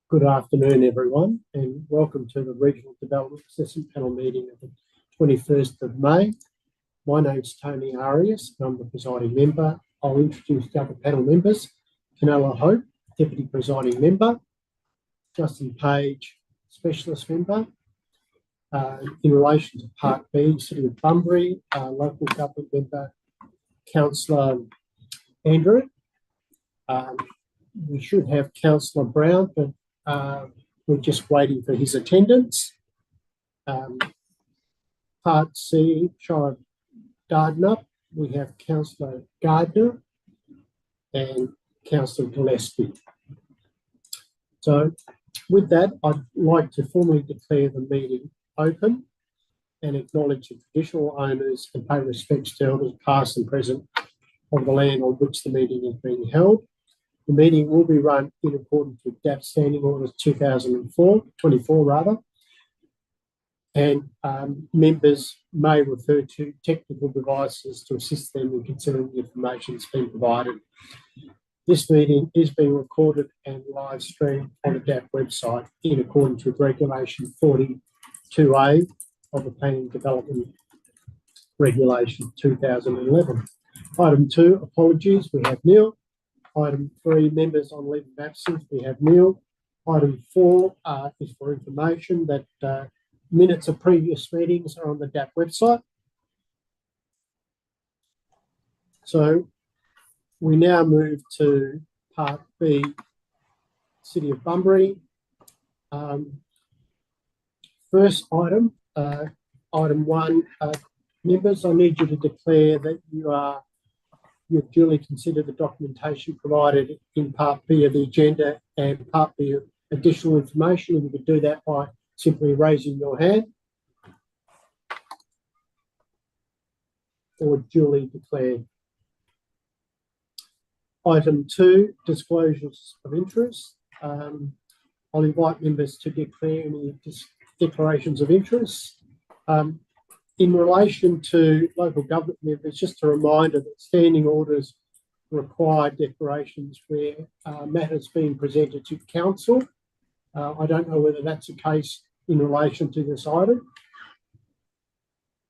Good afternoon, everyone, and welcome to the Regional Development Assessment Panel meeting of the 21st of May. My name's Tony Arias, and I'm the presiding member. I'll introduce the other panel members. Canella Hope, Deputy Presiding Member. Justin Page, Specialist Member. In relation to Part B, City of Bunbury, Local Government Member, Councillor Andrew. We should have Councillor Brown, but we're just waiting for his attendance. Part C, Shire of Dardanup, we have Councillor Gardner and Councillor Gillespie. So with that, I'd like to formally declare the meeting open and acknowledge the traditional owners and pay respects to elders past and present of the land on which the meeting is being held. The meeting will be run in accordance with DAP Standing Orders 2024, and members may refer to technical devices to assist them in considering the information that's been provided. This meeting is being recorded and live streamed on the DAP website in accordance with Regulation 42A of the Planning Development Regulation 2011. Item 2, apologies, we have Neil. Item 3, members on leave of absence, we have Neil. Item 4 is for information that minutes of previous meetings are on the DAP website. So we now move to Part B, City of Bunbury. First item, item 1, members, I need you to declare that you've duly considered the documentation provided in Part B of the agenda and Part B of additional information, and you could do that by simply raising your hand or duly declared. Item 2, disclosures of interest. I'll invite members to declare any declarations of interest. In relation to local government members, just a reminder that standing orders require declarations where matters being presented to council. I don't know whether that's the case in relation to this item.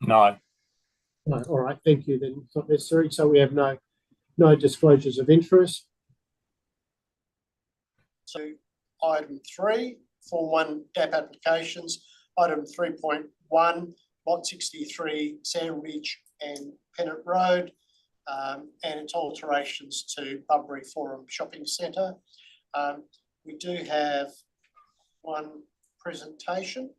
No. No. All right, thank you. Then it's not necessary. So we have no disclosures of interest. So item 3, Form 1 DAP applications. Item 3.1. Lot 63, Sandwich and Pennant Road, and its alterations to Bunbury Forum Shopping Centre. We do have one presentation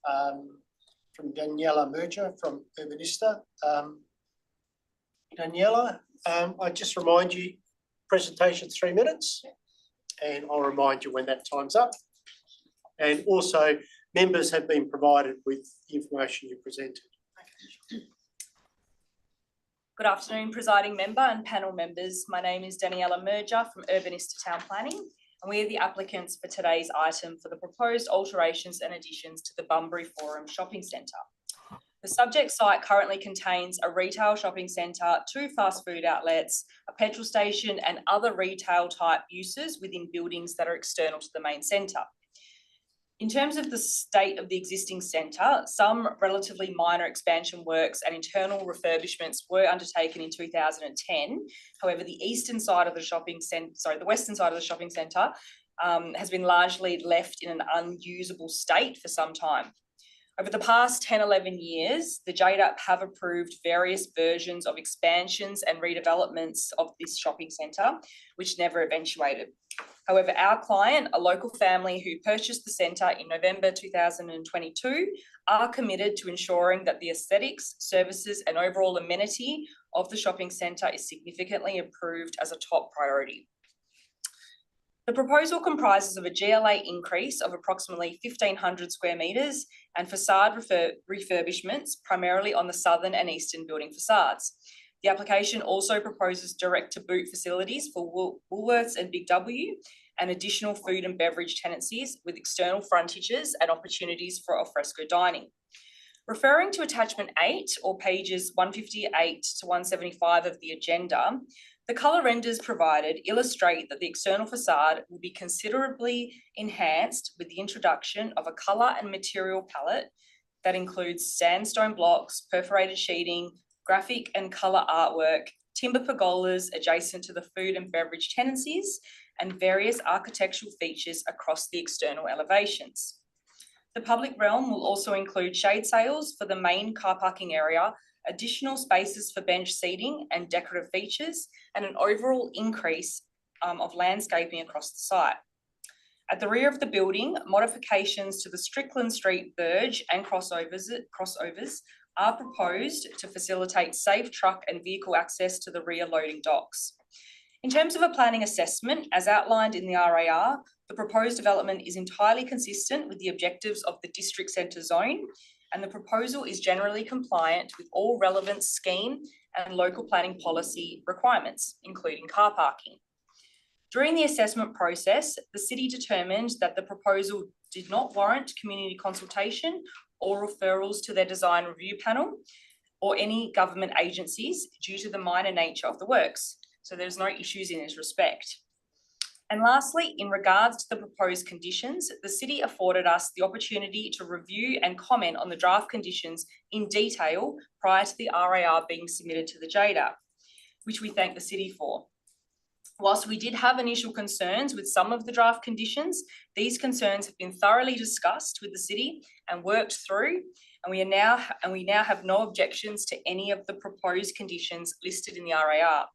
from Daniela Merger from Urbanista. Daniela, I just remind you, presentation 3 minutes, and I'll remind you when that time's up. And also, members have been provided with the information you presented. Good afternoon, presiding member and panel members. My name is Daniela Merger from Urbanista Town Planning, and we are the applicants for today's item for the proposed alterations and additions to the Bunbury Forum Shopping Centre. The subject site currently contains a retail shopping centre, 2 fast food outlets, a petrol station and other retail type uses within buildings that are external to the main centre. In terms of the state of the existing centre, some relatively minor expansion works and internal refurbishments were undertaken in 2010. However, the western side of the shopping centre has been largely left in an unusable state for some time. Over the past 10-11 years, the JDAP have approved various versions of expansions and redevelopments of this shopping centre, which never eventuated. However, our client, a local family who purchased the centre in November 2022, are committed to ensuring that the aesthetics, services and overall amenity of the shopping centre is significantly improved as a top priority. The proposal comprises of a GLA increase of approximately 1,500 square metres and facade refurbishments, primarily on the southern and eastern building facades. The application also proposes direct-to-boot facilities for Woolworths and Big W and additional food and beverage tenancies with external frontages and opportunities for alfresco dining. Referring to attachment 8 or pages 158 to 175 of the agenda, The colour renders provided illustrate that the external facade will be considerably enhanced with the introduction of a colour and material palette that includes sandstone blocks, perforated sheeting, graphic and colour artwork, timber pergolas adjacent to the food and beverage tenancies, and various architectural features across the external elevations. The public realm will also include shade sails for the main car parking area, additional spaces for bench seating and decorative features, and an overall increase of landscaping across the site. At the rear of the building, modifications to the Strickland Street verge and crossovers are proposed to facilitate safe truck and vehicle access to the rear loading docks. In terms of a planning assessment, as outlined in the RAR, the proposed development is entirely consistent with the objectives of the district centre zone, and the proposal is generally compliant with all relevant scheme and local planning policy requirements, including car parking. During the assessment process, the city determined that the proposal did not warrant community consultation or referrals to their design review panel or any government agencies due to the minor nature of the works. So there's no issues in this respect. And lastly, in regards to the proposed conditions, the city afforded us the opportunity to review and comment on the draft conditions in detail prior to the RAR being submitted to the JDAP, which we thank the city for. Whilst we did have initial concerns with some of the draft conditions, these concerns have been thoroughly discussed with the city and worked through, and we now have no objections to any of the proposed conditions listed in the RAR.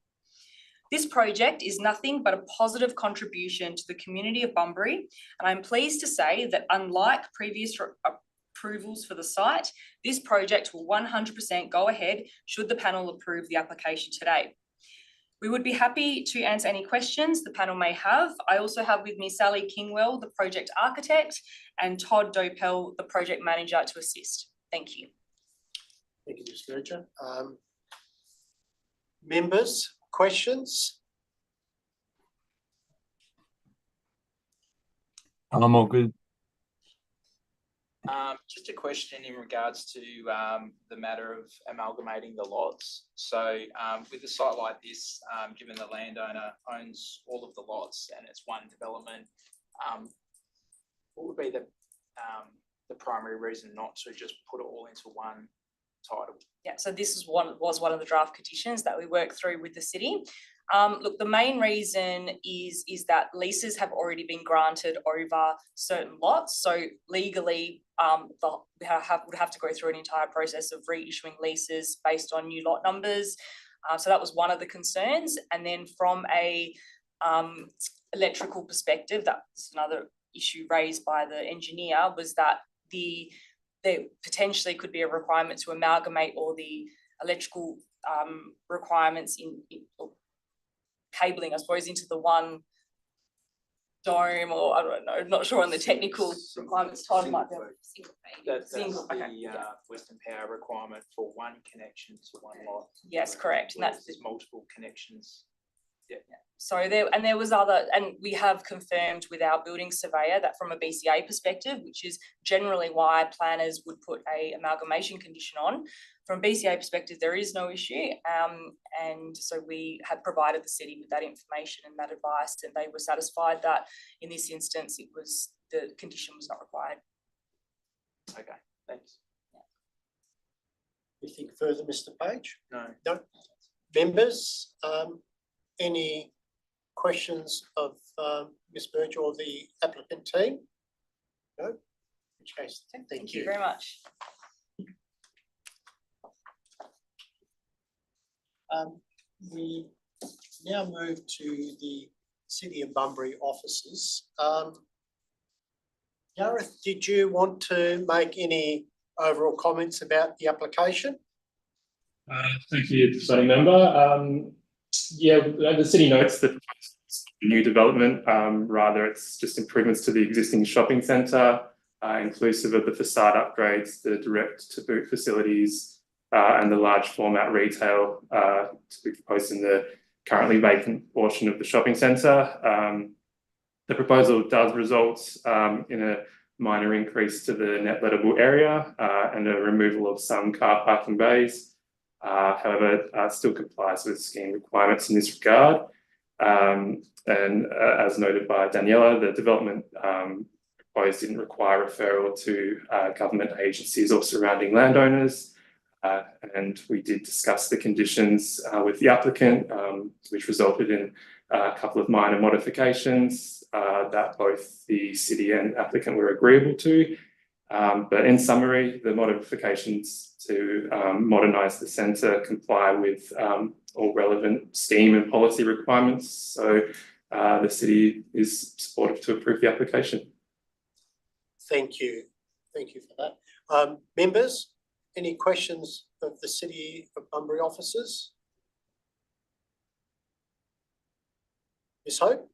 This project is nothing but a positive contribution to the community of Bunbury, and I'm pleased to say that unlike previous approvals for the site, this project will 100% go ahead should the panel approve the application today. We would be happy to answer any questions the panel may have. I also have with me Sally Kingwell, the project architect, and Todd Dopel, the project manager, to assist. Thank you. Thank you, Ms. Verger. Members, questions? I'm all good. Just a question in regards to the matter of amalgamating the lots. So with a site like this, given the landowner owns all of the lots and it's one development, what would be the primary reason not to just put it all into one title? Yeah, so this was one of the draft conditions that we worked through with the city. Look, the main reason is that leases have already been granted over certain lots. So legally, we would have to go through an entire process of reissuing leases based on new lot numbers. So that was one of the concerns. And then from a electrical perspective, that's another issue raised by the engineer, was that there potentially could be a requirement to amalgamate all the electrical requirements in cabling, I suppose, into the one dome, or I don't know, I'm not sure on the technical requirements. Todd might be able to single. The Western Power requirement for one connection to one lot. Yes, correct. And that's there's multiple connections. Yeah. So there was other, and we have confirmed with our building surveyor that from a BCA perspective, which is generally why planners would put a amalgamation condition on, from a BCA perspective, there is no issue. And so we had provided the city with that information and that advice, and they were satisfied that in this instance, the condition was not required. Okay, thanks. Anything further, Mr. Page? No. No. Members, any questions of Ms. Verger or the applicant team? No? In which case, thank you very much. We now move to the City of Bunbury offices. Gareth, did you want to make any overall comments about the application? Thank you, presiding member. Yeah, the city notes that new development, rather it's just improvements to the existing shopping centre, inclusive of the facade upgrades, the direct to boot facilities, and the large format retail to be proposed in the currently vacant portion of the shopping centre. The proposal does result in a minor increase to the net lettable area and a removal of some car parking bays. However, still complies with scheme requirements in this regard. And as noted by Daniela, the development proposed didn't require referral to government agencies or surrounding landowners. And we did discuss the conditions with the applicant, which resulted in a couple of minor modifications that both the city and applicant were agreeable to. But in summary, the modifications to modernise the centre comply with all relevant scheme and policy requirements. So the city is supportive to approve the application. Thank you. Thank you for that. Members, any questions of the City of Bunbury officers? Ms. Hope?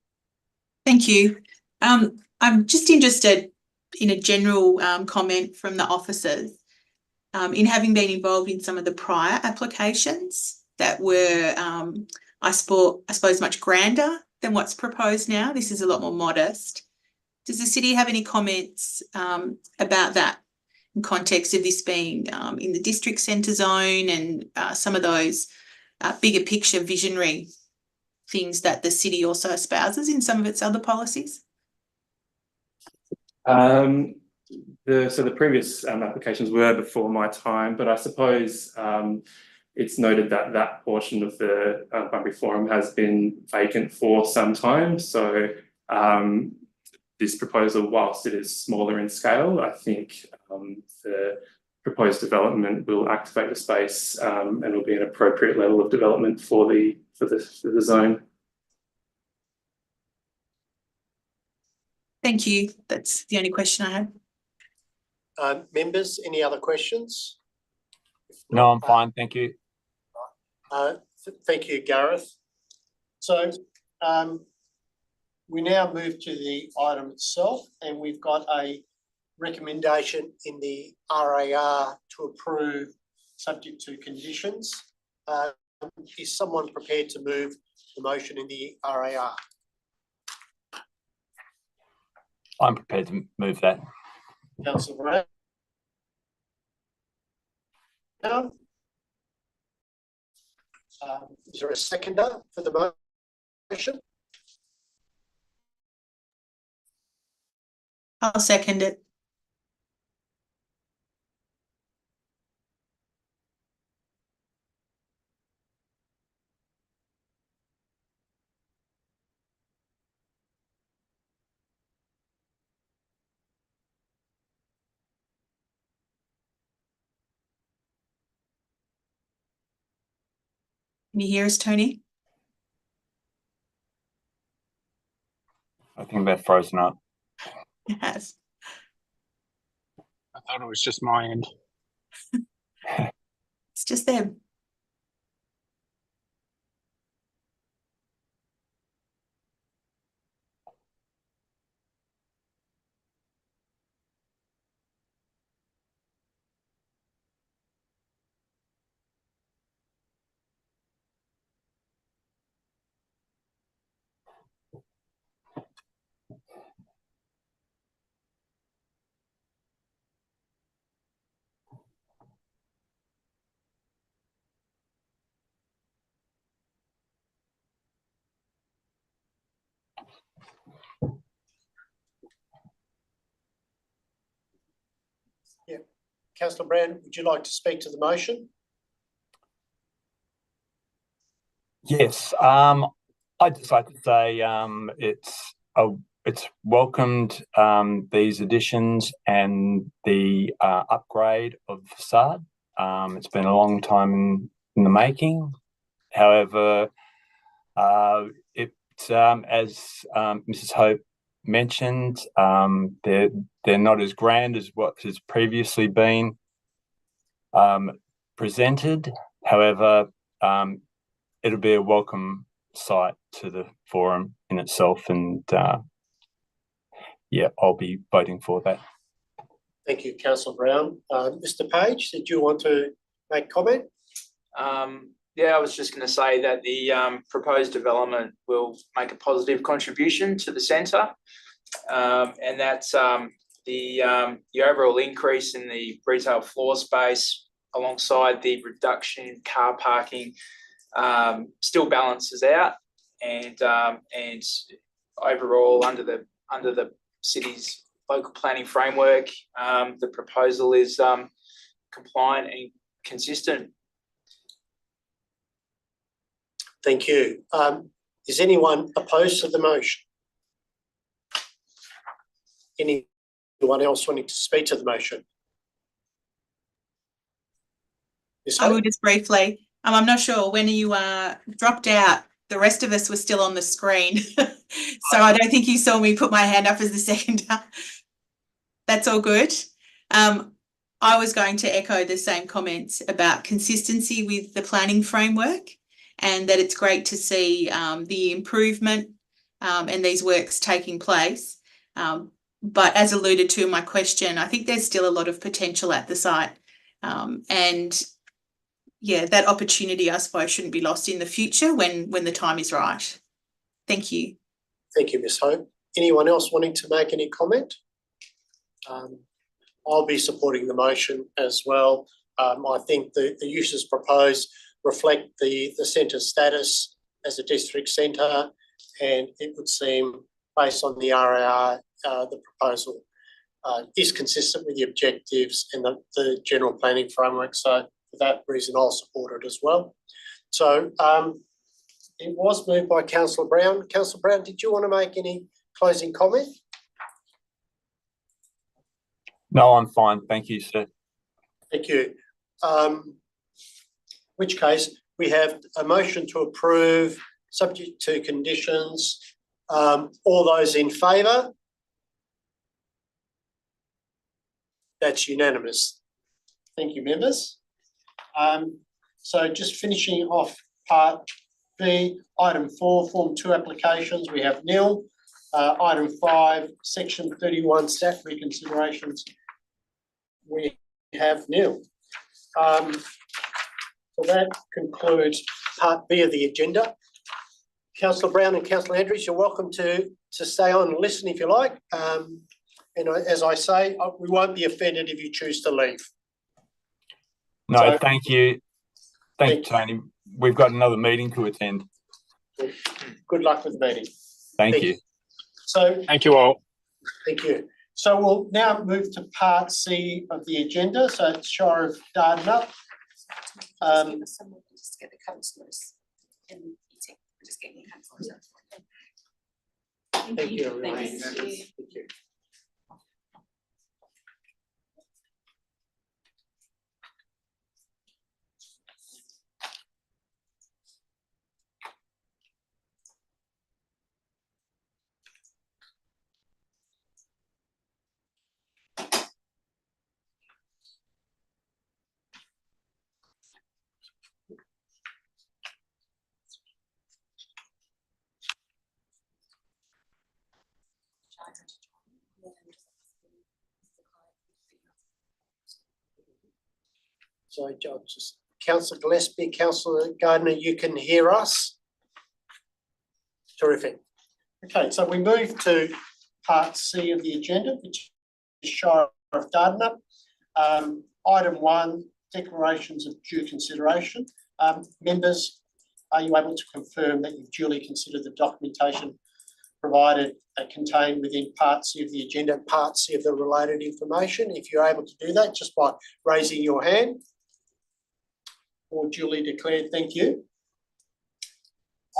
Thank you. I'm just interested in a general comment from the officers. In having been involved in some of the prior applications that were, I suppose, much grander than what's proposed now. This is a lot more modest. Does the city have any comments about that in context of this being in the district centre zone and some of those bigger picture visionary things that the city also espouses in some of its other policies? So the previous applications were before my time, but I suppose it's noted that that portion of the Bunbury Forum has been vacant for some time. So this proposal, whilst it is smaller in scale, I think the proposed development will activate the space and will be an appropriate level of development for the zone. Thank you. That's the only question I had. Members, any other questions? No, I'm fine, thank you. Thank you, Gareth. So we now move to the item itself, and we've got a recommendation in the RAR to approve subject to conditions. Is someone prepared to move the motion in the RAR? I'm prepared to move that. Councillor Brown? Is there a seconder for the motion? I'll second it. Can you hear us, Tony? I think they're frozen up. It has. I thought it was just my end. It's just them. Yeah. Councillor Brown, would you like to speak to the motion? Yes, I'd just like to say it's welcomed these additions and the upgrade of the facade. It's been a long time in the making. However, as Mrs. Hope mentioned, they're not as grand as what has previously been presented. However, it'll be a welcome sight to the forum in itself, and yeah, I'll be voting for that. Thank you, Councillor Brown. Mr. Page, did you want to make comment? Yeah, I was just going to say that the proposed development will make a positive contribution to the centre, and that's the overall increase in the retail floor space alongside the reduction in car parking still balances out, and overall under the city's local planning framework, the proposal is compliant and consistent. Thank you. Is anyone opposed to the motion? Anyone else wanting to speak to the motion? Ms. I will Hope? just briefly. I'm not sure when you dropped out. The rest of us were still on the screen, so I don't think you saw me put my hand up as the seconder. That's all good. I was going to echo the same comments about consistency with the planning framework, and that it's great to see the improvement and these works taking place. But as alluded to in my question, I think there's still a lot of potential at the site, and yeah, that opportunity, I suppose, shouldn't be lost in the future when the time is right. Thank you. Thank you, Ms. Hope. Anyone else wanting to make any comment? I'll be supporting the motion as well. I think the uses proposed reflect the centre's status as a district centre, and it would seem, based on the RAR, the proposal is consistent with the objectives and the general planning framework. So for that reason, I'll support it as well. So it was moved by Councillor Brown. Councillor Brown, did you want to make any closing comment? No, I'm fine. Thank you, sir. Thank you. Which case, we have a motion to approve, subject to conditions. All those in favour? That's unanimous. Thank you, members. So just finishing off part B, item 4, Form 2 applications, we have nil. Item 5, Section 31 staff reconsiderations, we have nil. So that concludes part B of the agenda. Councillor Brown and Councillor Andrews, you're welcome to stay on and listen if you like. And as I say, we won't be offended if you choose to leave. No, So, thank you. Thank you, Tony. We've got another meeting to attend. Good luck with the meeting. Thank you. So, Thank you all. thank you. So we'll now move to part C of the agenda. So it's Shire of Dardanup. Just get the councillors in the meeting. We're just getting the councillors. Thank you, everyone. Thanks. Thank you. So I'll just, Councillor Gillespie, Councillor Gardner, you can hear us? Terrific. Okay, so we move to part C of the agenda, which is Shire of Dardanup. Item 1, declarations of due consideration. Members, are you able to confirm that you've duly considered the documentation provided contained within part C of the agenda, part C of the related information? If you're able to do that just by raising your hand. Or duly declared, thank you.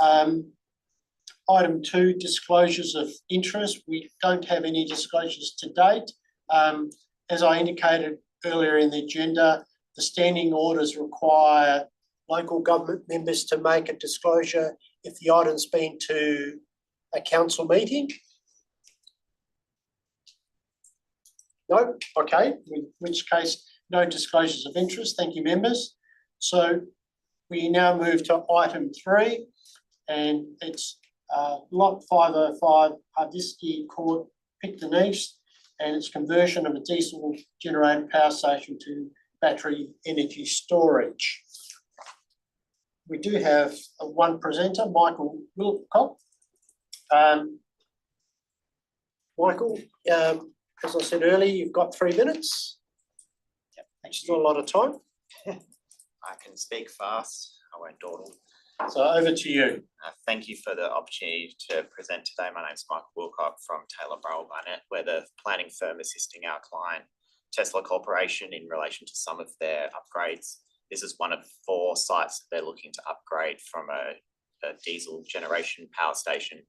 Item 2, disclosures of interest. We don't have any disclosures to date. As I indicated earlier in the agenda, the standing orders require local government members to make a disclosure if the item's been to a council meeting. No? Okay, in which case, no disclosures of interest. Thank you, members. So we now move to item 3, and it's lot 505 Hardisky Court, Picton East, and it's conversion of a diesel generated power station to battery energy storage. We do have one presenter, Michael Wilcock. Michael, as I said earlier, you've got 3 minutes. Which is not a lot of time. I can speak fast. I won't dawdle. So over to you. Thank you for the opportunity to present today. My name is Michael Wilcock from Taylor Burrell Barnett. We're the planning firm assisting our client, Tesla Corporation, in relation to some of their upgrades. This is one of 4 sites that they're looking to upgrade from a diesel generation power station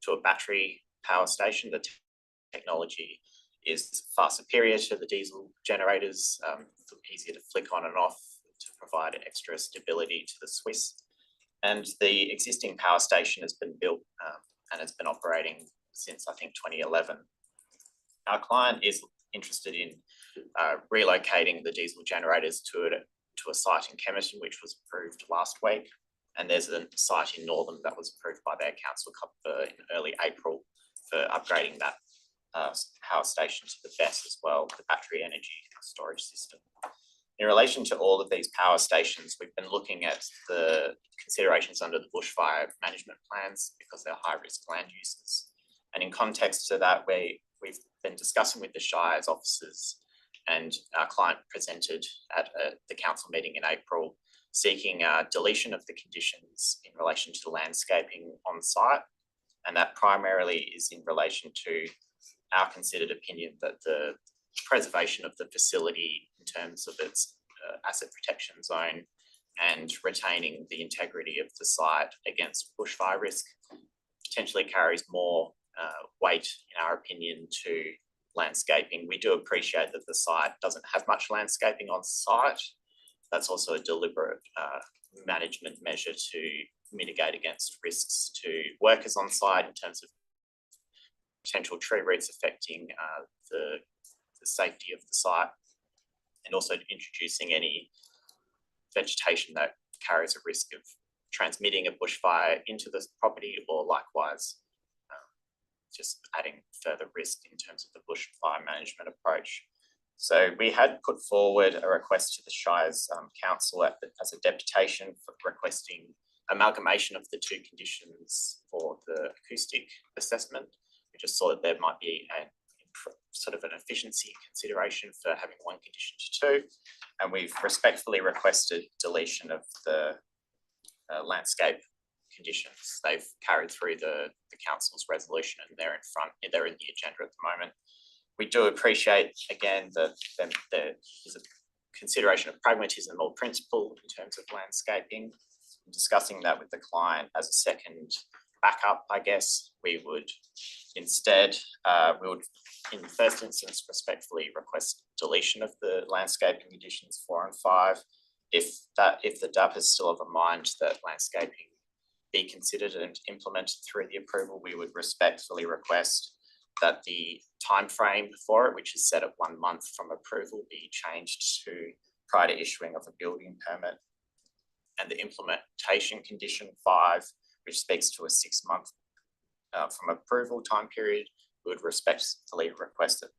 to a battery power station. The technology is far superior to the diesel generators, easier to flick on and off to provide extra stability to the Swiss. And the existing power station has been built and has been operating since, I think, 2011. Our client is interested in relocating the diesel generators to a site in Kemerton, which was approved last week. And there's a site in Northam that was approved by their council in early April for upgrading that power station to the BESS as well, the battery energy storage system. In relation to all of these power stations, we've been looking at the considerations under the bushfire management plans because they're high-risk land uses. And in context to that, we've been discussing with the Shire's officers, and our client presented at the council meeting in April, seeking deletion of the conditions in relation to landscaping on site. And that primarily is in relation to our considered opinion that the preservation of the facility in terms of its asset protection zone and retaining the integrity of the site against bushfire risk potentially carries more weight, in our opinion, to landscaping. We do appreciate that the site doesn't have much landscaping on site. That's also a deliberate management measure to mitigate against risks to workers on site in terms of potential tree roots affecting the safety of the site, and also introducing any vegetation that carries a risk of transmitting a bushfire into the property, or likewise just adding further risk in terms of the bushfire management approach. So we had put forward a request to the Shire's council as a deputation for requesting amalgamation of the 2 conditions for the acoustic assessment. We just saw that there might be sort of an efficiency consideration for having 1 condition to 2, and we've respectfully requested deletion of the landscape conditions. They've carried through the council's resolution, and they're in the agenda at the moment. We do appreciate, again, that there is a consideration of pragmatism or principle in terms of landscaping. Discussing that with the client as a second backup, I guess, we would instead, in the first instance, respectfully request deletion of the landscaping conditions 4 and 5. If the DAP is still of a mind that landscaping be considered and implemented through the approval, we would respectfully request that the time frame for it, which is set at 1 month from approval, be changed to prior to issuing of a building permit. And the implementation condition 5, which speaks to a 6-month from approval time period, we would respectfully request that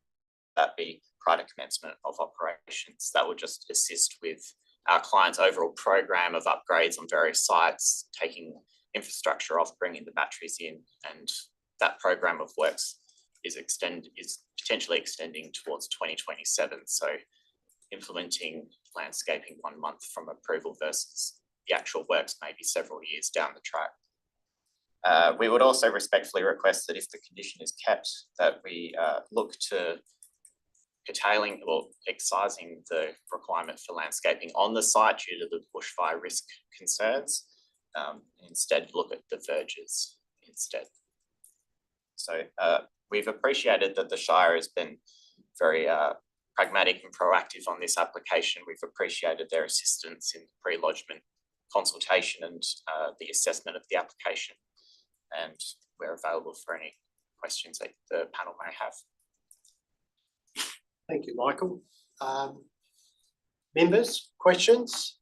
that be prior to commencement of operations. That would just assist with our client's overall program of upgrades on various sites, taking infrastructure off, bringing the batteries in, and that program of works is potentially extending towards 2027. So implementing landscaping 1 month from approval versus the actual works may be several years down the track. We would also respectfully request that if the condition is kept, that we look to curtailing or excising the requirement for landscaping on the site due to the bushfire risk concerns. Instead, look at the verges instead. So we've appreciated that the Shire has been very pragmatic and proactive on this application. We've appreciated their assistance in pre-lodgement consultation and the assessment of the application. And we're available for any questions that the panel may have. Thank you, Michael. Members, questions?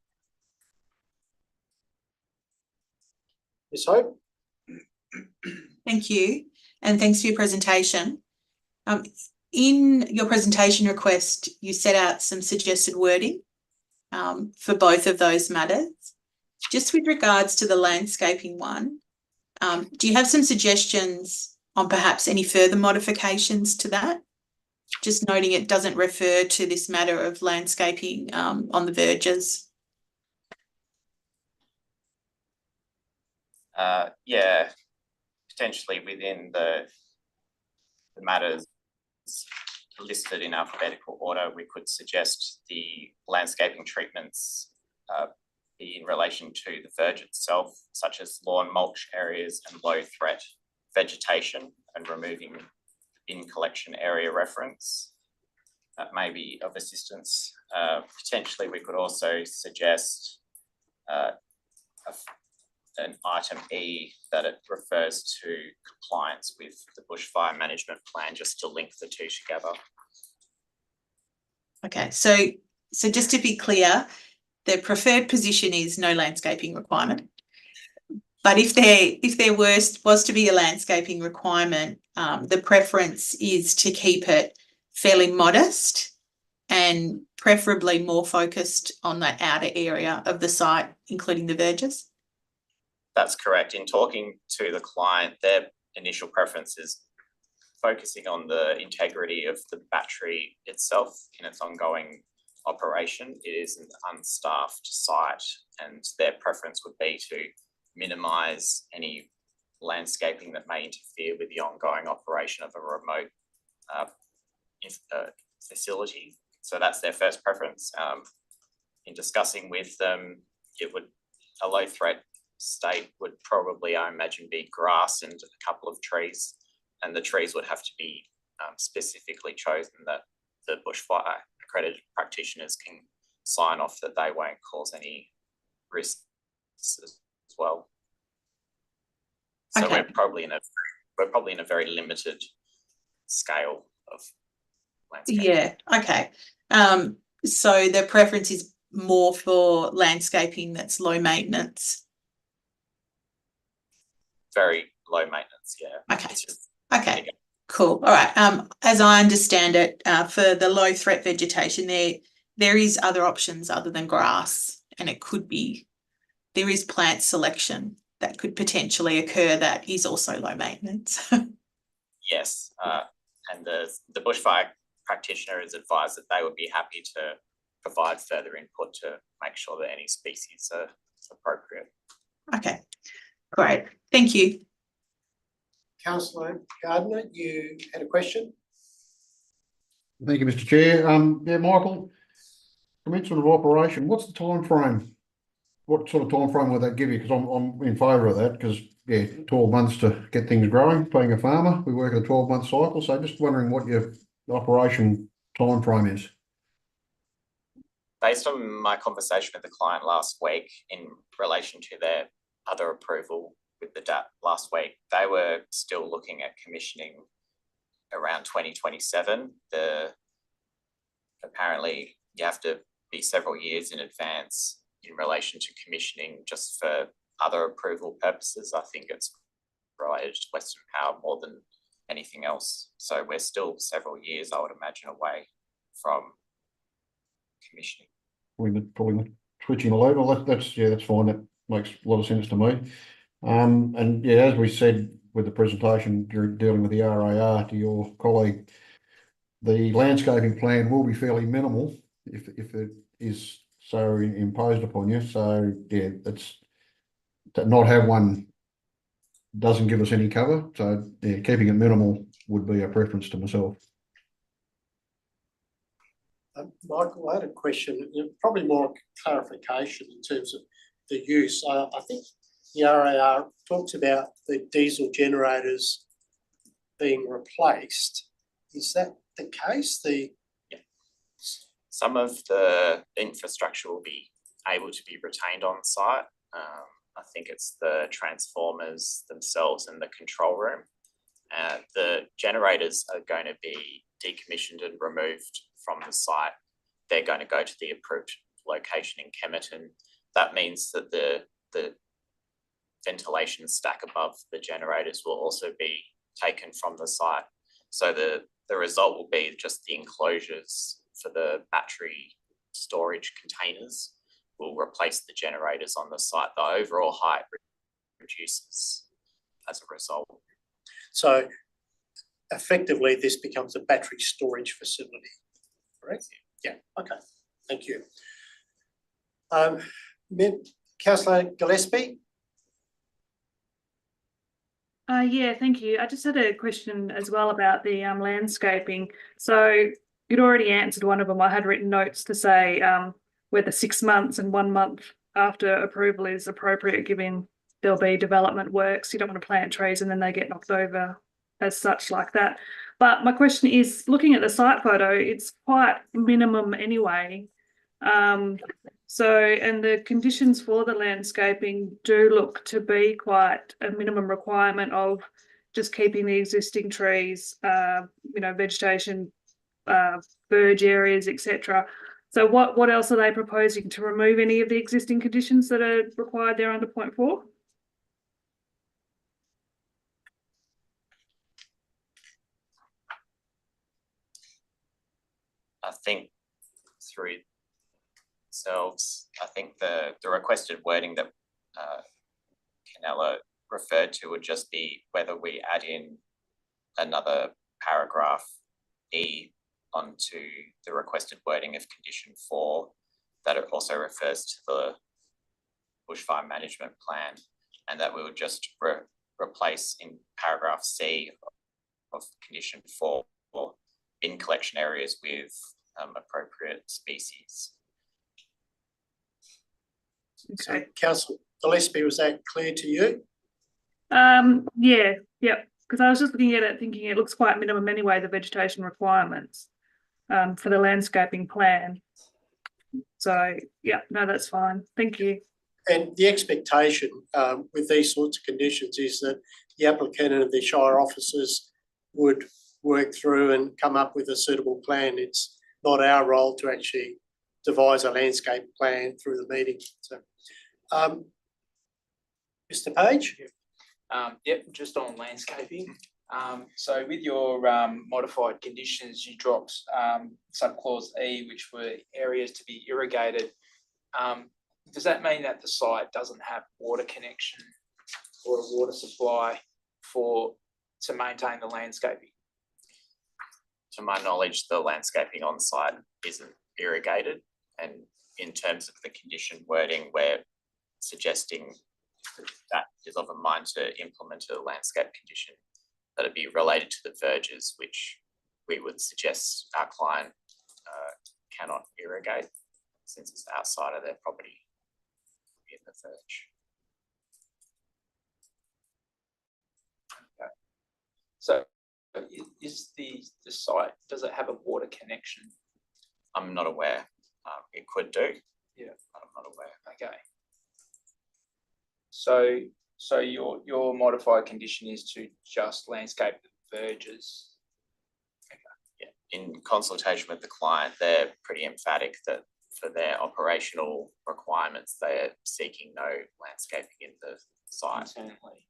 Ms. Hope? Thank you, and thanks for your presentation. In your presentation request, you set out some suggested wording for both of those matters. Just with regards to the landscaping one, do you have some suggestions on perhaps any further modifications to that? Just noting it doesn't refer to this matter of landscaping on the verges. Yeah, potentially within the matters listed in alphabetical order, we could suggest the landscaping treatments be in relation to the verge itself, such as lawn mulch areas and low threat vegetation, and removing bin collection area reference. That may be of assistance. Potentially, we could also suggest an item E that it refers to compliance with the bushfire management plan, just to link the two together. Okay, so just to be clear, the preferred position is no landscaping requirement. But if there was to be a landscaping requirement, the preference is to keep it fairly modest and preferably more focused on that outer area of the site, including the verges. That's correct. In talking to the client, their initial preference is focusing on the integrity of the battery itself in its ongoing operation. It is an unstaffed site, and their preference would be to minimise any landscaping that may interfere with the ongoing operation of a remote facility. So that's their first preference. In discussing with them, a low threat state would probably, I imagine, be grass and a couple of trees, and the trees would have to be specifically chosen that the bushfire accredited practitioners can sign off that they won't cause any risks as well. So Okay. we're probably in a very limited scale of landscape. Yeah, okay. So the preference is more for landscaping that's low maintenance. Very low maintenance, yeah. Okay. Okay. Cool. All right. As I understand it, for the low threat vegetation, there is other options other than grass, and there is plant selection that could potentially occur that is also low maintenance. Yes, and the bushfire practitioner is advised that they would be happy to provide further input to make sure that any species are appropriate. Okay, great. Thank you. Councillor Gardner, you had a question? Thank you, Mr. Chair. Yeah, Michael, commencement of operation, what's the time frame? What sort of time frame will that give you? Because I'm in favour of that, because yeah, 12 months to get things growing. Being a farmer, we work at a 12-month cycle, so just wondering what your operation time frame is. Based on my conversation with the client last week in relation to their other approval with the DAP last week, they were still looking at commissioning around 2027. Apparently you have to be several years in advance in relation to commissioning just for other approval purposes. I think it's related to Western Power more than anything else. So we're still several years, I would imagine, away from commissioning. Probably switching a load. Well, that's fine. That makes a lot of sense to me. And yeah, as we said with the presentation, you're dealing with the RAR to your colleague. The landscaping plan will be fairly minimal if it is so imposed upon you. So yeah, it's to not have one doesn't give us any cover. So yeah, keeping it minimal would be a preference to myself. Michael, I had a question, probably more clarification in terms of the use. I think the RAR talks about the diesel generators being replaced. Is that the case? Yeah. Some of the infrastructure will be able to be retained on site. I think it's the transformers themselves and the control room. The generators are going to be decommissioned and removed from the site. They're going to go to the approved location in Kemerton. That means that the ventilation stack above the generators will also be taken from the site. So the result will be just the enclosures for the battery storage containers will replace the generators on the site. The overall height reduces as a result. So effectively, this becomes a battery storage facility, correct? Yeah, okay, thank you. Councillor Gillespie? Yeah, thank you. I just had a question as well about the landscaping. So you'd already answered one of them. I had written notes to say whether 6 months and 1 month after approval is appropriate, given there'll be development works. You don't want to plant trees and then they get knocked over as such like that. But my question is, looking at the site photo, it's quite minimum anyway. And the conditions for the landscaping do look to be quite a minimum requirement of just keeping the existing trees, vegetation, verge areas, etc. So what else are they proposing to remove any of the existing conditions that are required there under point 4? I think through themselves, I think the requested wording that Canella referred to would just be whether we add in another paragraph E onto the requested wording of condition 4, that it also refers to the bushfire management plan, and that we would just replace in paragraph C of condition 4 bin collection areas with appropriate species. So, Councillor Gillespie, was that clear to you? Yeah, because I was just looking at it thinking it looks quite minimum anyway, the vegetation requirements for the landscaping plan. So yeah, no, that's fine. Thank you. And the expectation with these sorts of conditions is that the applicant and the Shire officers would work through and come up with a suitable plan. It's not our role to actually devise a landscape plan through the meeting. So, Mr. Page? Yep, just on landscaping. So with your modified conditions, you dropped subclause E, which were areas to be irrigated. Does that mean that the site doesn't have water connection or a water supply to maintain the landscaping? To my knowledge, the landscaping on site isn't irrigated, and in terms of the condition wording, we're suggesting that is of a mind to implement a landscape condition that would be related to the verges, which we would suggest our client cannot irrigate since it's outside of their property in the verge. Okay. So is the site, does it have a water connection? I'm not aware. It could do. Yeah, I'm not aware. Okay. So your modified condition is to just landscape the verges. Okay. Yeah. In consultation with the client, they're pretty emphatic that for their operational requirements, they're seeking no landscaping in the site. Internally.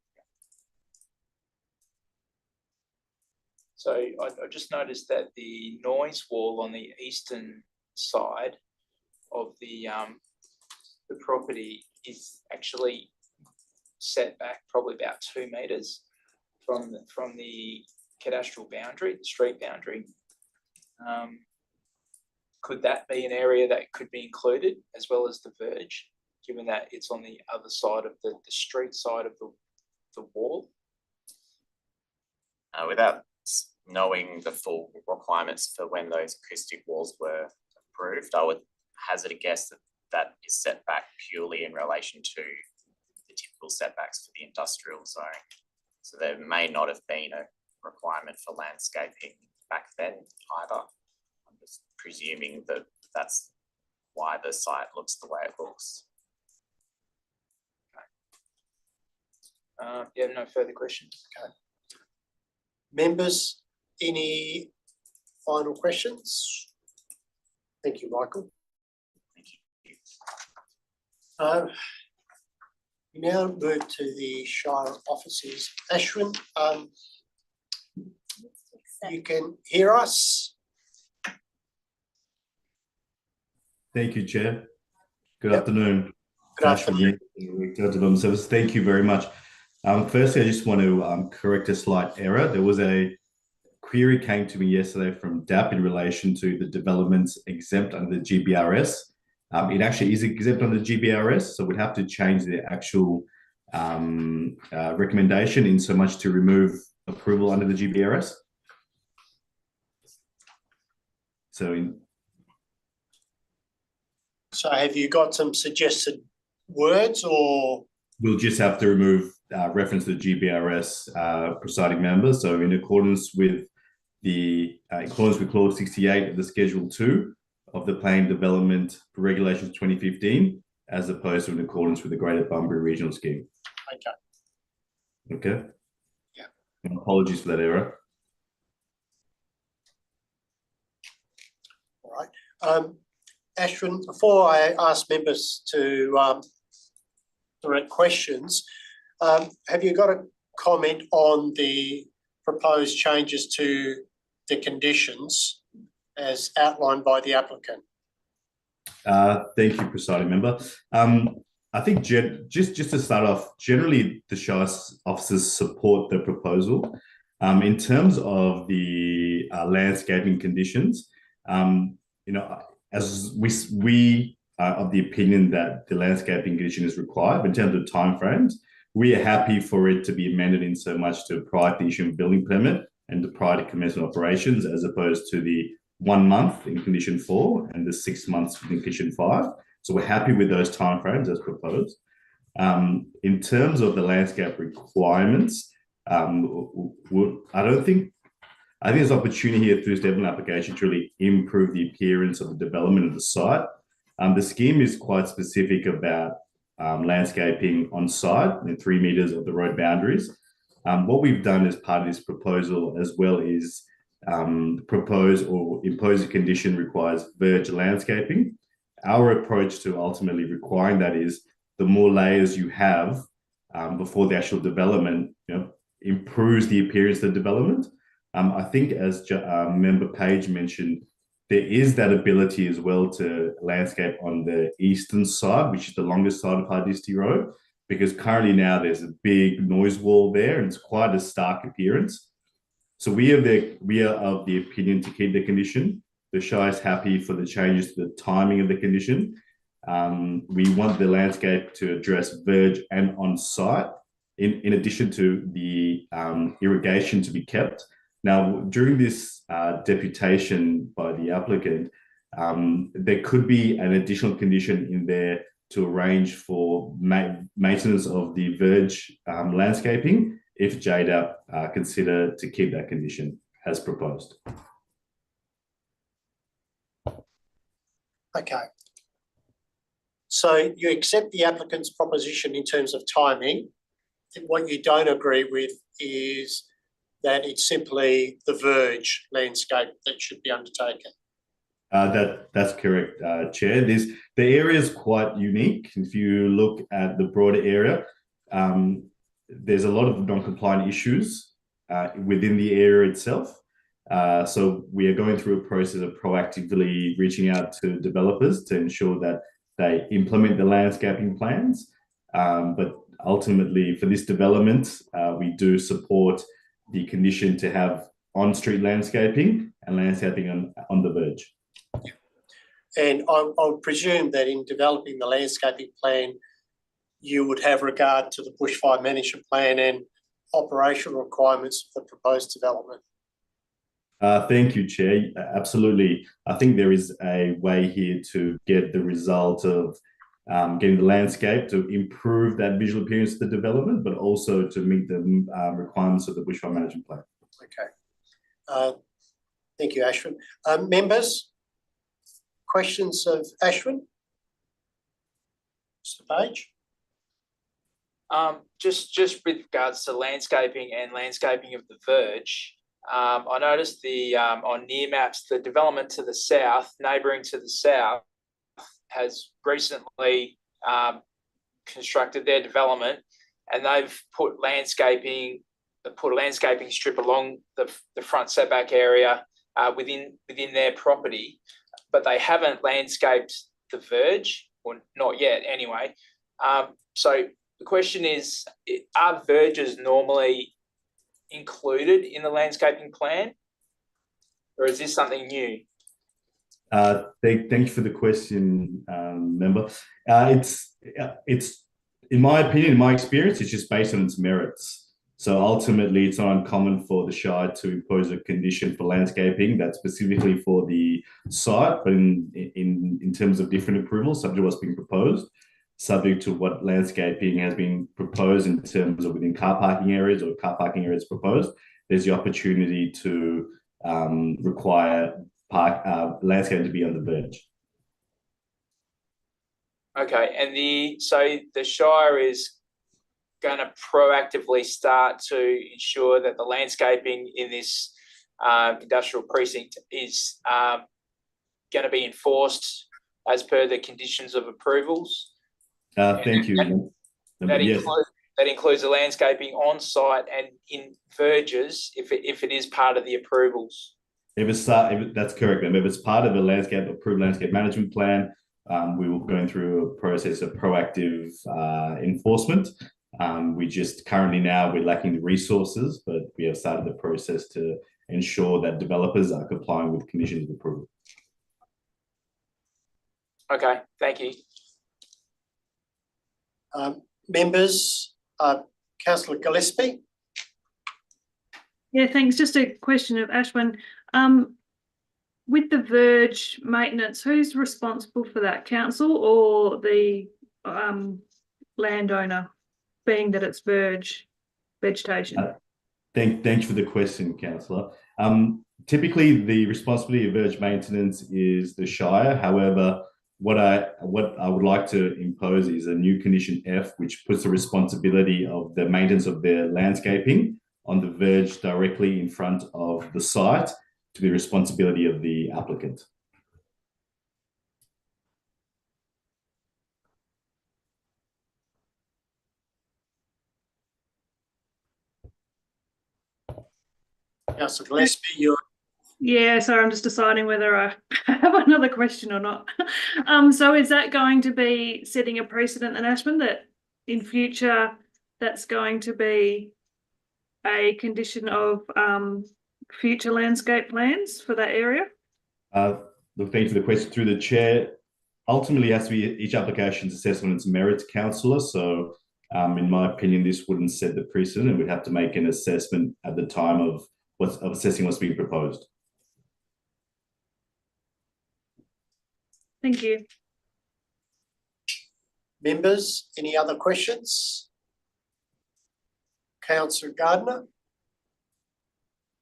So I just noticed that the noise wall on the eastern side of the property is actually set back probably about 2 metres from the cadastral boundary, the street boundary. Could that be an area that could be included as well as the verge, given that it's on the other side of the street side of the wall? Without knowing the full requirements for when those acoustic walls were approved, I would hazard a guess that is set back purely in relation to the typical setbacks for the industrial zone. So there may not have been a requirement for landscaping back then either. I'm just presuming that that's why the site looks the way it looks. Okay. Yeah, no further questions. Okay. Members, any final questions? Thank you, Michael. Thank you. We now move to the Shire offices. Ashwin, you can hear us? Thank you, Chair. Good afternoon. Good afternoon. Development Service. Thank you very much. Firstly, I just want to correct a slight error. There was a query came to me yesterday from DAP in relation to the developments exempt under the GBRS. It actually is exempt under the GBRS, so we'd have to change the actual recommendation in so much to remove approval under the GBRS. So have you got some suggested words, or? We'll just have to remove reference to the GBRS, presiding member. So in accordance with clause 68 of the Schedule 2 of the Plan Development Regulations 2015, as opposed to in accordance with the Greater Bunbury Regional Scheme. Okay. Yeah. And apologies for that error. All right. Ashwin, before I ask members to direct questions, have you got a comment on the proposed changes to the conditions as outlined by the applicant? Thank you, presiding member. I think just to start off, generally the Shire officers support the proposal. In terms of the landscaping conditions, as we are of the opinion that the landscaping condition is required, but in terms of timeframes, we are happy for it to be amended in so much to prior to the issue of building permit and to prior to commencement operations, as opposed to the 1 month in condition 4 and the 6 months in condition 5. So we're happy with those timeframes as proposed. In terms of the landscape requirements, I think there's opportunity here through this development application to really improve the appearance of the development of the site. The scheme is quite specific about landscaping on site in 3 meters of the road boundaries. What we've done as part of this proposal as well is propose or impose a condition requires verge landscaping. Our approach to ultimately requiring that is the more layers you have before the actual development, improves the appearance of the development. I think as member Page mentioned, there is that ability as well to landscape on the eastern side, which is the longest side of Hardisty Road, because currently now there's a big noise wall there and it's quite a stark appearance. So we are of the opinion to keep the condition. The Shire is happy for the changes to the timing of the condition. We want the landscape to address verge and on-site, in addition to the irrigation to be kept. Now, during this deputation by the applicant, there could be an additional condition in there to arrange for maintenance of the verge landscaping if JDAP consider to keep that condition as proposed. Okay. So you accept the applicant's proposition in terms of timing. What you don't agree with is that it's simply the verge landscape that should be undertaken. That's correct, Chair. The area is quite unique. If you look at the broader area, there's a lot of non-compliant issues within the area itself. So we are going through a process of proactively reaching out to developers to ensure that they implement the landscaping plans. But ultimately, for this development, we do support the condition to have on-street landscaping and landscaping on the verge. And I would presume that in developing the landscaping plan, you would have regard to the bushfire management plan and operational requirements of the proposed development. Thank you, Chair. Absolutely. I think there is a way here to get the result of getting the landscape to improve that visual appearance of the development, but also to meet the requirements of the bushfire management plan. Okay. Thank you, Ashwin. Members, questions of Ashwin? Mr. Page? Just with regards to landscaping and landscaping of the verge, I noticed on near maps, the development to the south, neighbouring to the south, has recently constructed their development, and they've put a landscaping strip along the front setback area within their property, but they haven't landscaped the verge, or not yet anyway. So the question is, are verges normally included in the landscaping plan, or is this something new? Thank you for the question, member. It's in my opinion, in my experience, it's just based on its merits. So ultimately, it's not uncommon for the Shire to impose a condition for landscaping that's specifically for the site, but in terms of different approvals, subject to what's being proposed, subject to what landscaping has been proposed in terms of within car parking areas or car parking areas proposed, there's the opportunity to require landscaping to be on the verge. Okay, and so the Shire is going to proactively start to ensure that the landscaping in this industrial precinct is going to be enforced as per the conditions of approvals. Thank you. That includes the landscaping on site and in verges if it is part of the approvals. That's correct. And if it's part of a approved landscape management plan, we will go through a process of proactive enforcement. We just currently we're lacking the resources, but we have started the process to ensure that developers are complying with conditions of approval. Okay, thank you. Members, Councillor Gillespie. Yeah, thanks. Just a question of Ashwin. With the verge maintenance, who's responsible for that? Council or the landowner, being that it's verge vegetation? Thank you for the question, Councillor. Typically, the responsibility of verge maintenance is the Shire. However, what I would like to impose is a new condition F, which puts the responsibility of the maintenance of their landscaping on the verge directly in front of the site to the responsibility of the applicant. Councillor Gillespie, you're... Yeah, sorry, I'm just deciding whether I have another question or not. So is that going to be setting a precedent in Ashman that in future that's going to be a condition of future landscape plans for that area? Look, thank you for the question through the chair. Ultimately, it has to be each application's assessment its merits, councillor. So, in my opinion, this wouldn't set the precedent, and we'd have to make an assessment at the time of assessing what's being proposed. Thank you. Members, any other questions? Councillor Gardner.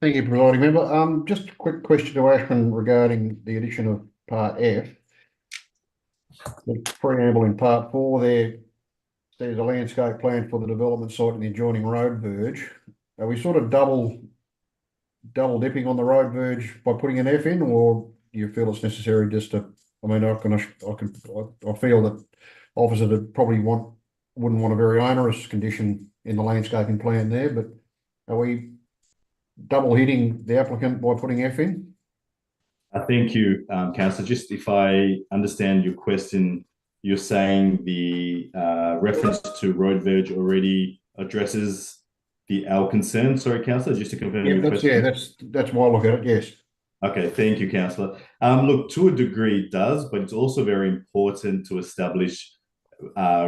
Thank you, presiding member. Just a quick question to Ashwin regarding the addition of Part F. The preamble in Part 4 there's a landscape plan for the development site and the adjoining road verge. Are we sort of double dipping on the road verge by putting an F in, or do you feel it's necessary just to? I mean, I feel that officers would probably wouldn't want a very onerous condition in the landscaping plan there, but are we double hitting the applicant by putting F in? Thank you, Councillor. Just if I understand your question, you're saying the reference to road verge already addresses our concern. Sorry, Councillor, just to confirm your question. Yeah, that's why I look at it, yes. Okay, thank you, Councillor. Look, to a degree it does, but it's also very important to establish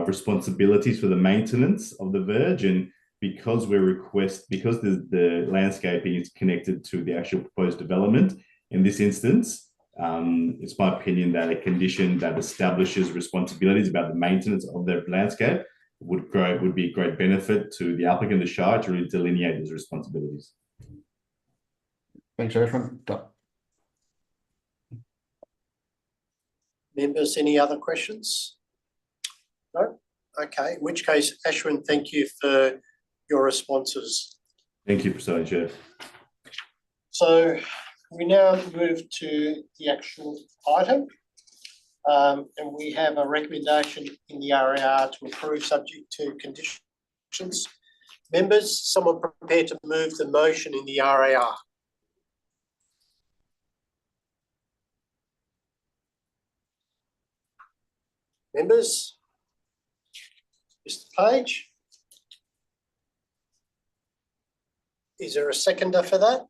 responsibilities for the maintenance of the verge, and because the landscaping is connected to the actual proposed development, in this instance, it's my opinion that a condition that establishes responsibilities about the maintenance of their landscape would be a great benefit to the applicant, the Shire, to really delineate those responsibilities. Thanks, Ashwin. Members, any other questions? No? Okay, in which case, Ashwin, thank you for your responses. Thank you, President Chair. So we now move to the actual item. And we have a recommendation in the RAR to approve subject to conditions. Members, someone prepared to move the motion in the RAR? Members? Mr. Page? Is there a seconder for that?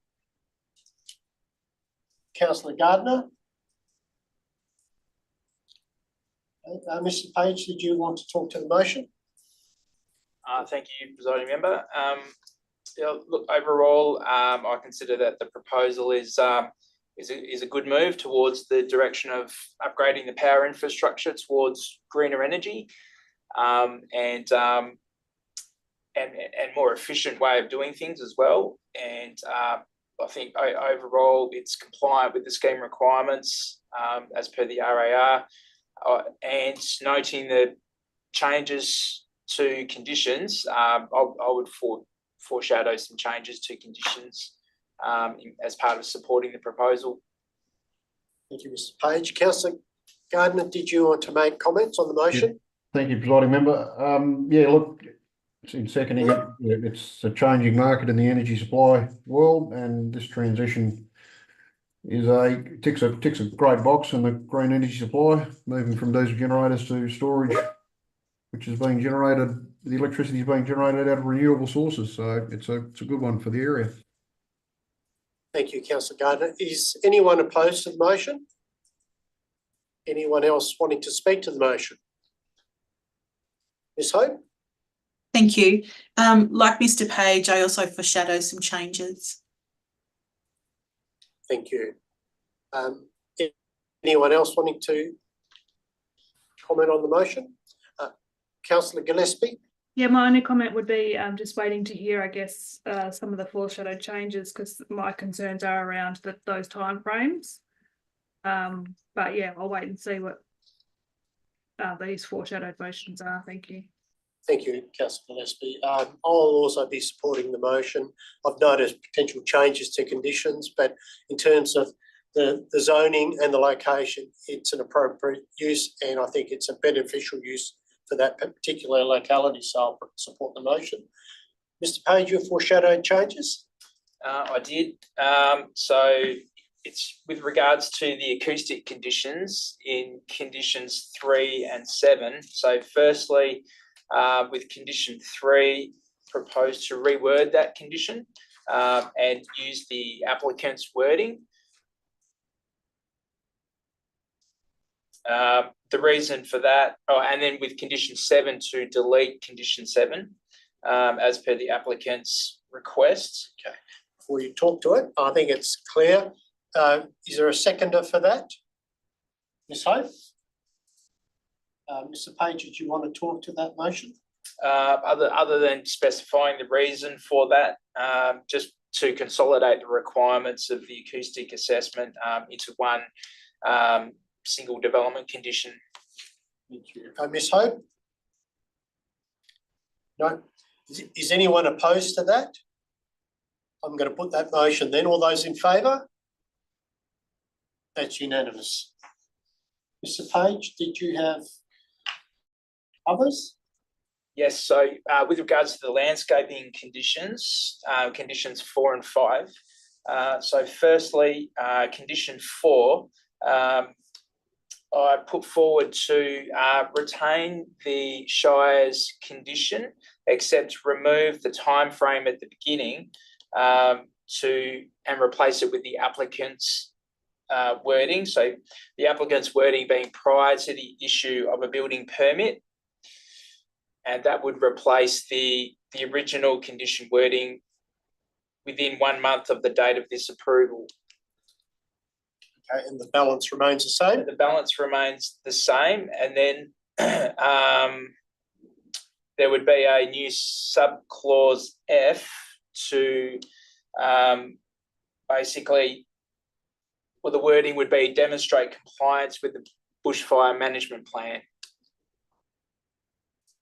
Councillor Gardner? Mr. Page, did you want to talk to the motion? Thank you, presiding member. Yeah, look, overall, I consider that the proposal is a good move towards the direction of upgrading the power infrastructure towards greener energy, and more efficient way of doing things as well. And I think overall it's compliant with the scheme requirements as per the RAR, and noting the changes to conditions, I would foreshadow some changes to conditions as part of supporting the proposal. Thank you, Mr. Page. Councillor Gardner, did you want to make comments on the motion? Yeah. Thank you, presiding member. Yeah, look, in seconding it, it's a changing market in the energy supply world, and this transition is ticks a great box in the green energy supply, moving from diesel generators to storage, which is being generated. The electricity is being generated out of renewable sources, so it's a good one for the area. Thank you, Councillor Gardner. Is anyone opposed to the motion? Anyone else wanting to speak to the motion? Ms. Hope? Thank you. Like Mr. Page, I also foreshadow some changes. Thank you. Anyone else wanting to comment on the motion? Councillor Gillespie? Yeah, my only comment would be just waiting to hear, I guess, some of the foreshadowed changes, because my concerns are around those timeframes. But yeah, I'll wait and see what these foreshadowed motions are. Thank you. Thank you, Councillor Gillespie. I'll also be supporting the motion. I've noticed potential changes to conditions, but in terms of the zoning and the location, it's an appropriate use, and I think it's a beneficial use for that particular locality, so I'll support the motion. Mr. Page, your foreshadowed changes? I did. So it's with regards to the acoustic conditions in conditions 3 and 7. So firstly, with condition 3, propose to reword that condition and use the applicant's wording. The reason for that, and then with condition 7 to delete condition 7 as per the applicant's request. Okay. Before you talk to it, I think it's clear. Is there a seconder for that? Ms. Hope? Mr. Page, did you want to talk to that motion? Other than specifying the reason for that, just to consolidate the requirements of the acoustic assessment into one single development condition. Thank you. Ms. Hope? No. Is anyone opposed to that? I'm going to put that motion then. All those in favour? That's unanimous. Mr. Page, did you have others? Yes, so with regards to the landscaping conditions, conditions 4 and 5. So firstly, condition 4, I put forward to retain the Shire's condition, except remove the time frame at the beginning and replace it with the applicant's wording. So the applicant's wording being prior to the issue of a building permit, and that would replace the original condition wording within 1 month of the date of this approval. Okay, and the balance remains the same? The balance remains the same, and then there would be a new subclause F to basically, well, the wording would be demonstrate compliance with the bushfire management plan.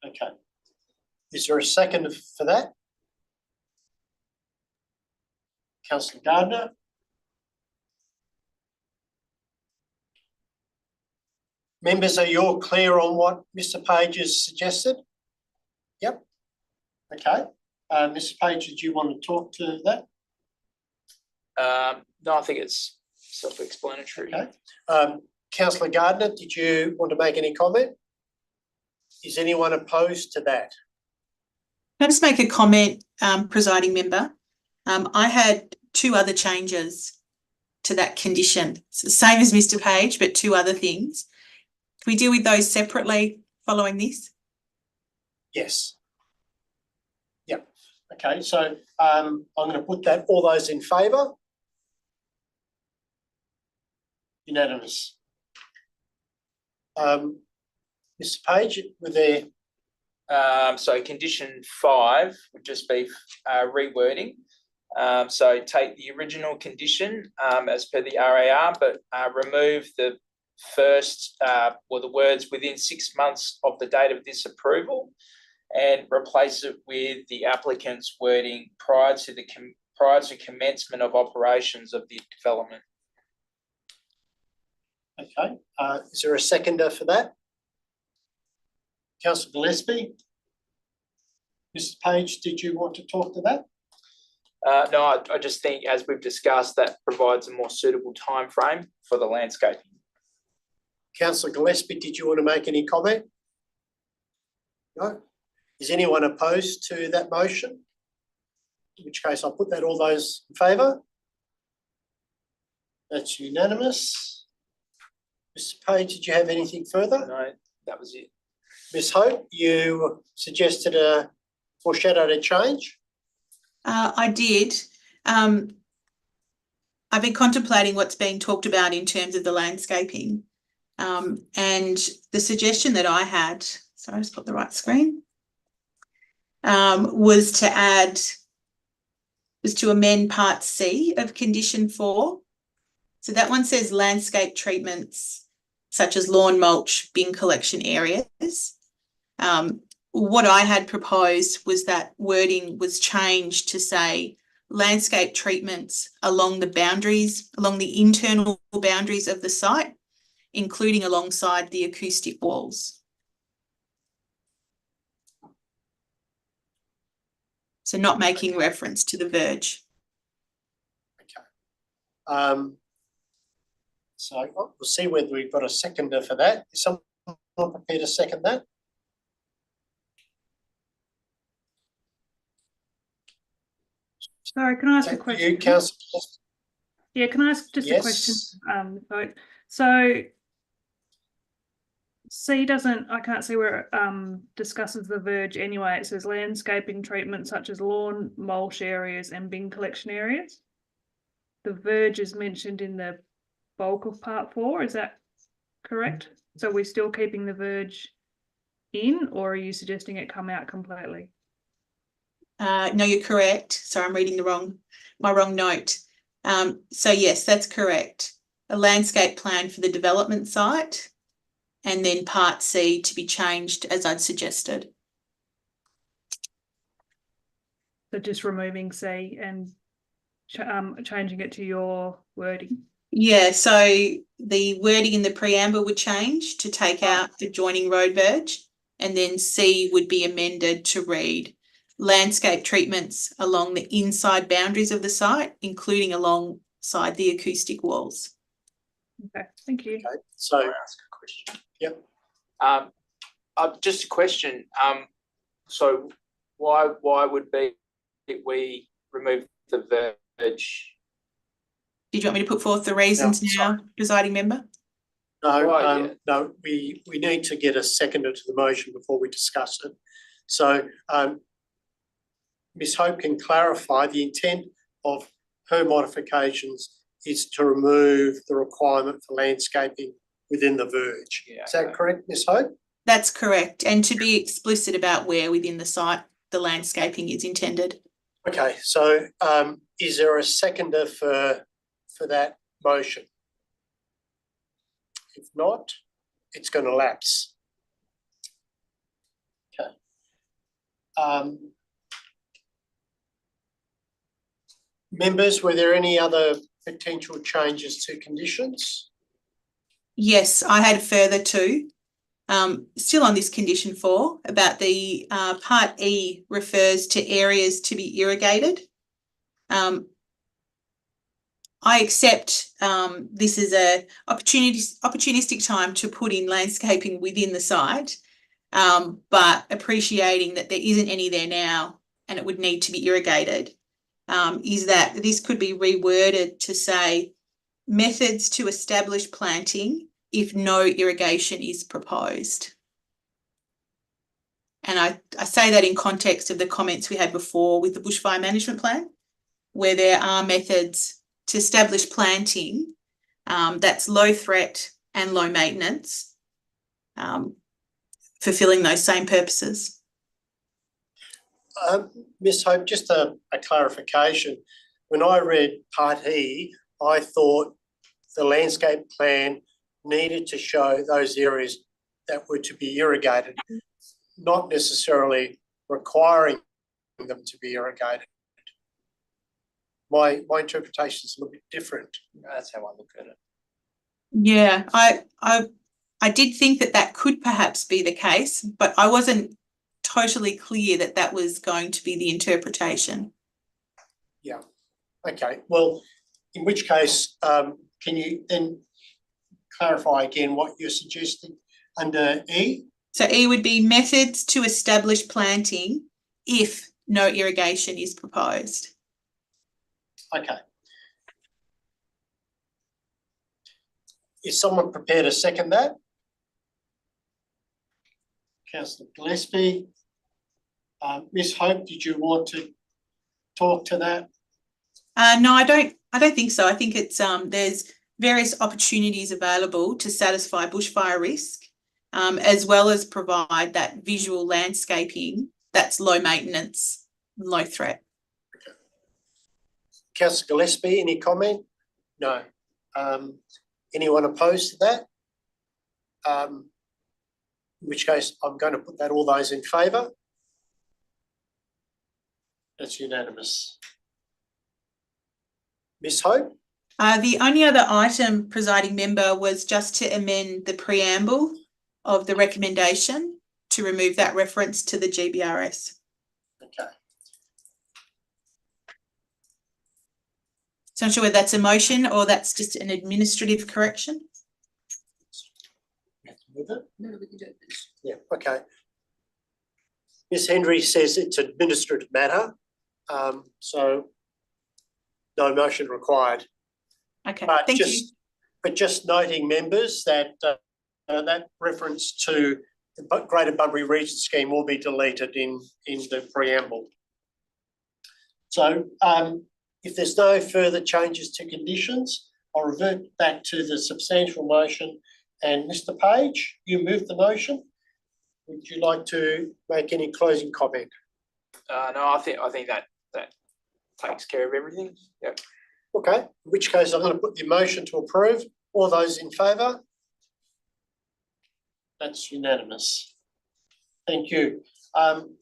Okay. Is there a second for that? Councillor Gardner? Members, are you all clear on what Mr. Page has suggested? Yep. Okay. Mr. Page, did you want to talk to that? No, I think it's self-explanatory. Okay. Councillor Gardner, did you want to make any comment? Is anyone opposed to that? Can I just make a comment, presiding member? I had 2 other changes to that condition. It's the same as Mr. Page, but 2 other things. Can we deal with those separately following this? Yes. Okay, so I'm going to put that, all those in favour? Unanimous. Mr. Page, were there? So condition 5 would just be rewording. So take the original condition as per the RAR, but remove the first or the words within 6 months of the date of this approval, and replace it with the applicant's wording prior to commencement of operations of the development. Okay, is there a seconder for that? Councillor Gillespie? Mr. Page, did you want to talk to that? No, I just think, as we've discussed, that provides a more suitable time frame for the landscaping. Councillor Gillespie, did you want to make any comment? No. Is anyone opposed to that motion? In which case I'll put that, all those in favour? That's unanimous. Mr. Page, did you have anything further? No, that was it. Ms. Hope, you suggested foreshadowed a change? I did. I've been contemplating what's being talked about in terms of the landscaping. And the suggestion that I had, sorry, I just put the right screen, was to amend part C of condition 4. So that one says landscape treatments such as lawn mulch, bin collection areas. What I had proposed was that wording was changed to say landscape treatments along the boundaries, along the internal boundaries of the site, including alongside the acoustic walls. So not making reference to the verge. Okay. So we'll see whether we've got a seconder for that. Is someone prepared to second that? Sorry, can I ask a question? You, Councillor? Yeah, can I ask just a question? So C doesn't, I can't see where it discusses the verge anyway. It says landscaping treatment such as lawn, mulch areas and bin collection areas. The verge is mentioned in the bulk of part 4, is that correct? So we're still keeping the verge in, or are you suggesting it come out completely? No, you're correct. Sorry, I'm reading my wrong note. So yes, that's correct. A landscape plan for the development site, and then part C to be changed as I'd suggested. So just removing C and changing it to your wording. Yeah, so the wording in the preamble would change to take out adjoining road verge, and then C would be amended to read landscape treatments along the inside boundaries of the site, including alongside the acoustic walls. Okay, thank you. Okay, so Can I ask a question? Yep. Just a question. So why would we remove the verge? Did you want me to put forth the reasons now, presiding member? No, no, we need to get a seconder to the motion before we discuss it. So Ms. Hope can clarify the intent of her modifications is to remove the requirement for landscaping within the verge. Yeah, is that correct, Ms. Hope? That's correct, and to be explicit about where within the site the landscaping is intended. Okay, so is there a seconder for that motion? If not, it's going to lapse. Okay. Members, were there any other potential changes to conditions? Yes, I had further two. Still on this condition 4 about the part E refers to areas to be irrigated. I accept this is a opportunistic time to put in landscaping within the site, but appreciating that there isn't any there now and it would need to be irrigated, is that this could be reworded to say methods to establish planting if no irrigation is proposed. And I say that in context of the comments we had before with the bushfire management plan, where there are methods to establish planting that's low threat and low maintenance, fulfilling those same purposes. Ms Hope, just a clarification. When I read Part E, I thought the landscape plan needed to show those areas that were to be irrigated, not necessarily requiring them to be irrigated. My interpretation is a little bit different. That's how I look at it. Yeah, I did think that could perhaps be the case, but I wasn't totally clear that was going to be the interpretation. Yeah. Okay. Well, in which case, can you then clarify again what you're suggesting under E? So E would be methods to establish planting if no irrigation is proposed. Okay. Is someone prepared to second that? Councillor Gillespie. Ms Hope, did you want to talk to that? No, I don't think so. I think it's there's various opportunities available to satisfy bushfire risk, as well as provide that visual landscaping that's low maintenance, low threat. Okay. Councillor Gillespie, any comment? No. Anyone opposed to that? In which case I'm going to put that all those in favour. That's unanimous. Ms Hope? The only other item, presiding member, was just to amend the preamble of the recommendation to remove that reference to the GBRS. Okay. So I'm not sure whether that's a motion or that's just an administrative correction. With it? No, we can do it. Yeah, okay. Ms Henry says it's an administrative matter, so no motion required. Okay, But thank you. But just noting, members, that that reference to the Greater Bunbury Region Scheme will be deleted in the preamble. So if there's no further changes to conditions, I'll revert back to the substantial motion. And Mr Page, you moved the motion. Would you like to make any closing comment? No, I think that takes care of everything. Yep. Okay, in which case I'm going to put the motion to approve. All those in favour? That's unanimous. Thank you.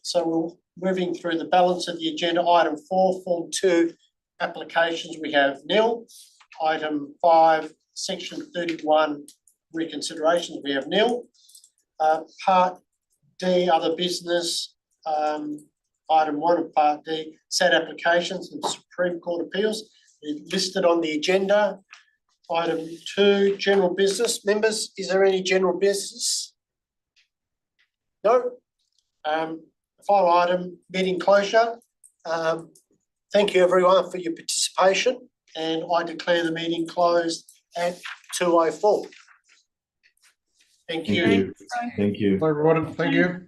So we're moving through the balance of the agenda. Item 4, Form 2 applications, we have nil. Item 5, Section 31 reconsiderations, we have nil. Part D, other business, item 1 of Part D, SAT applications and Supreme Court appeals listed on the agenda. Item 2, general business. Members, is there any general business? No. Final item, meeting closure. Thank you everyone for your participation, and I declare the meeting closed at 2:04. Thank you. Thank you. Everyone, thank you.